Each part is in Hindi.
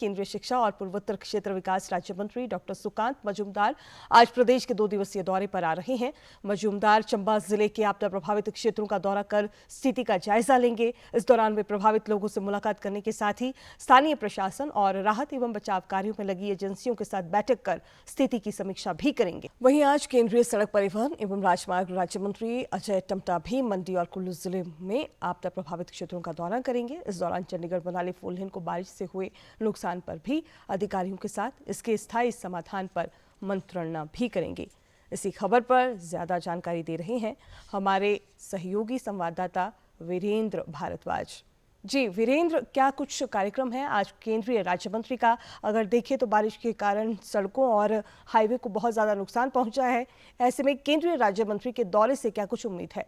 केंद्रीय शिक्षा और पूर्वोत्तर क्षेत्र विकास राज्य मंत्री डॉक्टर सुकांत मजूमदार आज प्रदेश के 2 दिवसीय दौरे पर आ रहे हैं। मजूमदार चंबा जिले के आपदा प्रभावित क्षेत्रों का दौरा कर स्थिति का जायजा लेंगे। इस दौरान वे प्रभावित लोगों से मुलाकात करने के साथ ही स्थानीय प्रशासन और राहत एवं बचाव कार्यों में लगी एजेंसियों के साथ बैठक कर स्थिति की समीक्षा भी करेंगे। वहीं आज केंद्रीय सड़क परिवहन एवं राजमार्ग राज्य मंत्री अजय टम्टा भी मंडी और कुल्लू जिले में आपदा प्रभावित क्षेत्रों का दौरा करेंगे। इस दौरान चंडीगढ़ मनाली फोर लेन को बारिश से हुए नुकसान पर भी अधिकारियों के साथ इसके स्थायी समाधान पर मंत्रणा भी करेंगे। इसी खबर पर ज्यादा जानकारी दे रहे हैं हमारे सहयोगी संवाददाता वीरेंद्र भारद्वाज। जी वीरेंद्र, क्या कुछ कार्यक्रम है आज केंद्रीय राज्य मंत्री का? अगर देखें तो बारिश के कारण सड़कों और हाईवे को बहुत ज्यादा नुकसान पहुंचा है। ऐसे में केंद्रीय राज्य मंत्री के दौरे से क्या कुछ उम्मीद है?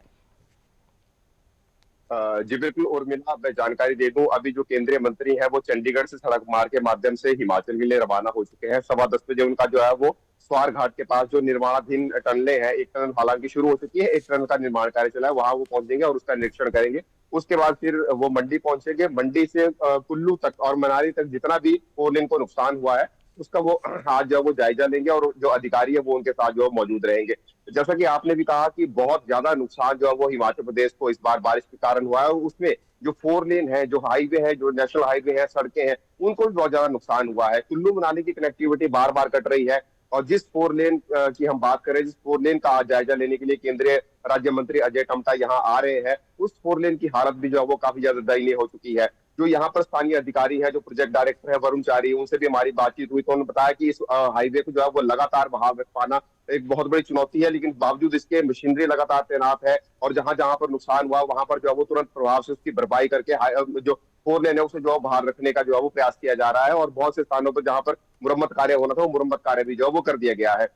जी बिल्कुल उर्मिला, मैं जानकारी दे दूं। अभी जो केंद्रीय मंत्री हैं वो चंडीगढ़ से सड़क मार्ग के माध्यम से हिमाचल के लिए रवाना हो चुके हैं। 10:15 बजे उनका जो है वो स्वार घाट के पास जो निर्माणाधीन टनलें हैं, एक टनल हालांकि शुरू हो चुकी है, एक टनल का निर्माण कार्य चला है, वहां वो पहुंचेंगे और उसका निरीक्षण करेंगे। उसके बाद फिर वो मंडी पहुंचेंगे। मंडी से कुल्लू तक और मनाली तक जितना भी फोर लेन को नुकसान हुआ है उसका वो आज जो वो जायजा लेंगे और जो अधिकारी है वो उनके साथ जो मौजूद रहेंगे। जैसा कि आपने भी कहा कि बहुत ज्यादा नुकसान जो है वो हिमाचल प्रदेश को इस बार बारिश के कारण हुआ है और उसमें जो फोर लेन है, जो हाईवे है, जो नेशनल हाईवे है, सड़कें हैं, उनको भी बहुत ज्यादा नुकसान हुआ है। कुल्लू मनाली की कनेक्टिविटी बार बार कट रही है और जिस फोर लेन की हम बात करें, जिस फोर लेन का आज जायजा लेने के लिए केंद्रीय राज्य मंत्री अजय टम्टा यहाँ आ रहे हैं, उस फोर लेन की हालत भी जो है वो काफी ज्यादा दयनीय हो चुकी है। जो यहाँ पर स्थानीय अधिकारी है, जो प्रोजेक्ट डायरेक्टर है वरुण चारी, उनसे भी हमारी बातचीत हुई तो उन्होंने बताया कि इस हाईवे को जो है वो लगातार बहाव में पाना एक बहुत बड़ी चुनौती है, लेकिन बावजूद इसके मशीनरी लगातार तैनात है और जहां जहां पर नुकसान हुआ वहां पर जो है वो तुरंत प्रभाव से उसकी भरपाई करके जो फोर लेन है उसे जो है बाहर रखने का जो है वो प्रयास किया जा रहा है और बहुत से स्थानों पर जहां पर मुरम्मत कार्य होना था वो मुरम्मत कार्य भी जो है वो कर दिया गया है।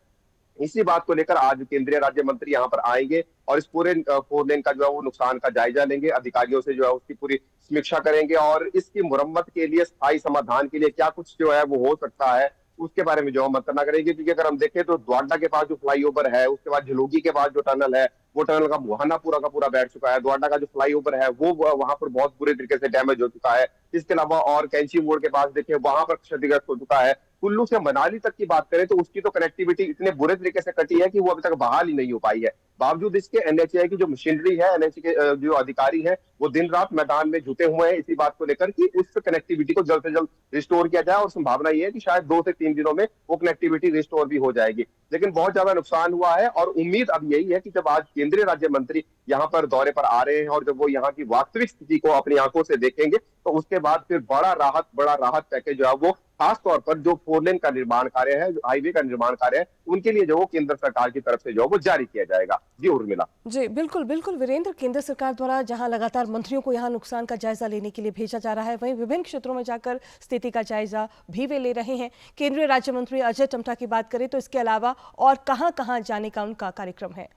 इसी बात को लेकर आज केंद्रीय राज्य मंत्री यहाँ पर आएंगे और इस पूरे फोर लेन का जो है वो नुकसान का जायजा लेंगे, अधिकारियों से जो है उसकी पूरी समीक्षा करेंगे और इसकी मुरम्मत के लिए स्थायी समाधान के लिए क्या कुछ जो है वो हो सकता है उसके बारे में जो हम मंत्रणा करेंगे। क्योंकि अगर हम देखें तो द्वाडा के पास जो फ्लाईओवर है, उसके बाद झलोगी के पास जो टनल है, वो टनल का मुहाना पूरा का पूरा बैठ चुका है। द्वाडा का जो फ्लाईओवर है वो वहां पर बहुत बुरे तरीके से डैमेज हो चुका है। इसके अलावा और कैंची मोड़ के पास देखें वहां पर क्षतिग्रस्त हो चुका है। कुल्लू से मनाली तक की बात करें तो उसकी तो कनेक्टिविटी इतने बुरे तरीके से कटी है कि वो अभी तक बहाल ही नहीं हो पाई है। बावजूद इसके एनएचएआई की जो मशीनरी है, एनएचए के जो अधिकारी है, वो दिन रात मैदान में जुटे हुए हैं इसी बात को लेकर कि उस कनेक्टिविटी को जल्द से जल्द रिस्टोर किया जाए और संभावना ये है कि शायद 2 से 3 दिनों में वो कनेक्टिविटी रिस्टोर भी हो जाएगी। लेकिन बहुत ज्यादा नुकसान हुआ है और उम्मीद अब यही है कि जब आज केंद्रीय राज्य मंत्री यहाँ पर दौरे पर आ रहे हैं और जब वो यहाँ की वास्तविक स्थिति को अपनी आंखों से देखेंगे तो उसके बाद फिर बड़ा राहत पैकेज जो है वो खास तौर पर जो फोर लेन का निर्माण कार्य है, जो हाईवे का निर्माण कार्य है, उनके लिए जो केंद्र सरकार की तरफ से जो वो जारी किया जाएगा। जी उर्मिला। जी बिल्कुल बिल्कुल वीरेंद्र, केंद्र सरकार द्वारा जहां लगातार मंत्रियों को यहां नुकसान का जायजा लेने के लिए भेजा जा रहा है, वहीं विभिन्न क्षेत्रों में जाकर स्थिति का जायजा भी वे ले रहे हैं। केंद्रीय राज्य मंत्री अजय टम्टा की बात करें तो इसके अलावा और कहां कहां जाने का उनका कार्यक्रम है?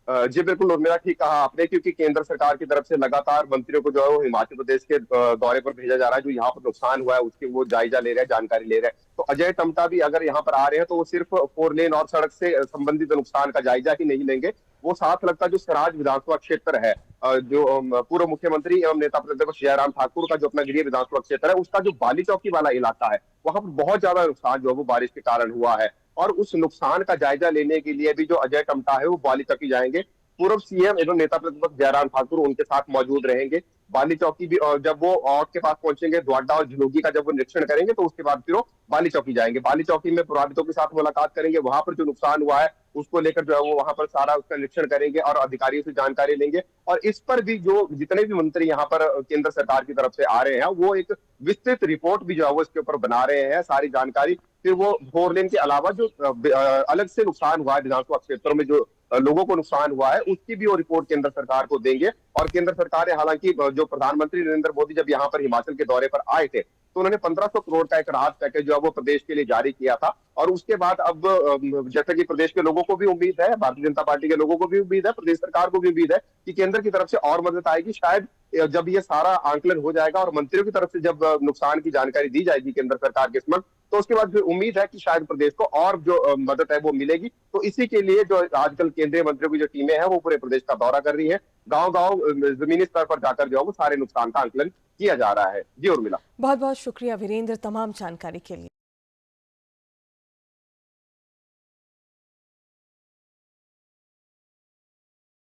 जी बिल्कुल उर्मिला, ठीक कहा आपने। क्योंकि केंद्र सरकार की तरफ से लगातार मंत्रियों को जो है वो हिमाचल प्रदेश के दौरे पर भेजा जा रहा है। जो यहाँ पर नुकसान हुआ है उसकी वो जायजा ले रहे हैं, जानकारी ले रहे हैं। तो अजय टम्टा भी अगर यहाँ पर आ रहे हैं तो वो सिर्फ फोर लेन और सड़क से संबंधित नुकसान का जायजा ही नहीं लेंगे, वो साथ लगता जो सराज विधानसभा क्षेत्र है, जो पूर्व मुख्यमंत्री एवं नेता प्रतिपक्ष जयराम ठाकुर का जो अपना गृह विधानसभा क्षेत्र है, उसका जो बाली चौकी वाला इलाका है वहां पर बहुत ज्यादा नुकसान जो है वो बारिश के कारण हुआ है और उस नुकसान का जायजा लेने के लिए भी जो अजय टम्टा है वो बाली चौकी जाएंगे। पूर्व सीएम एवं नेता प्रतिपक्ष जयराम ठाकुर उनके साथ मौजूद रहेंगे। बाली चौकी भी जब वो औट के पास पहुंचेंगे, द्वाडा और झलोगी का जब वो निरीक्षण करेंगे तो उसके बाद फिर वो बाली चौकी जाएंगे। बाली चौकी में प्रभावितों के साथ मुलाकात करेंगे, वहां पर जो नुकसान हुआ है उसको लेकर जो है वो वहां पर सारा उसका निरीक्षण करेंगे और अधिकारियों से जानकारी लेंगे। और इस पर भी जो जितने भी मंत्री यहाँ पर केंद्र सरकार की तरफ से आ रहे हैं वो एक विस्तृत रिपोर्ट भी जो है वो इसके ऊपर बना रहे हैं, सारी जानकारी। फिर वो फोर लेन के अलावा जो अलग से नुकसान हुआ है विधानसभा क्षेत्रों में, जो लोगों को नुकसान हुआ है, उसकी भी वो रिपोर्ट केंद्र सरकार को देंगे। और केंद्र सरकार ने हालांकि जो प्रधानमंत्री नरेंद्र मोदी जब यहाँ पर हिमाचल के दौरे पर आए थे तो उन्होंने 1500 करोड़ का एक राहत पैकेज जो है वो प्रदेश के लिए जारी किया था। और उसके बाद अब जैसे कि प्रदेश के लोगों को भी उम्मीद है, भारतीय जनता पार्टी के लोगों को भी उम्मीद है, प्रदेश सरकार को भी उम्मीद है कि केंद्र की तरफ से और मदद आएगी। शायद जब ये सारा आंकलन हो जाएगा और मंत्रियों की तरफ से जब नुकसान की जानकारी दी जाएगी केंद्र सरकार के समक्ष, तो उसके बाद फिर उम्मीद है कि शायद प्रदेश को और जो मदद है वो मिलेगी। तो इसी के लिए जो आजकल केंद्रीय मंत्रियों की जो टीमें हैं वो पूरे प्रदेश का दौरा कर रही है। गांव गांव जमीनी स्तर पर जाकर जो है वो सारे नुकसान का आंकलन किया जा रहा है। जी उर्मिला। बहुत बहुत शुक्रिया वीरेंद्र तमाम जानकारी के लिए।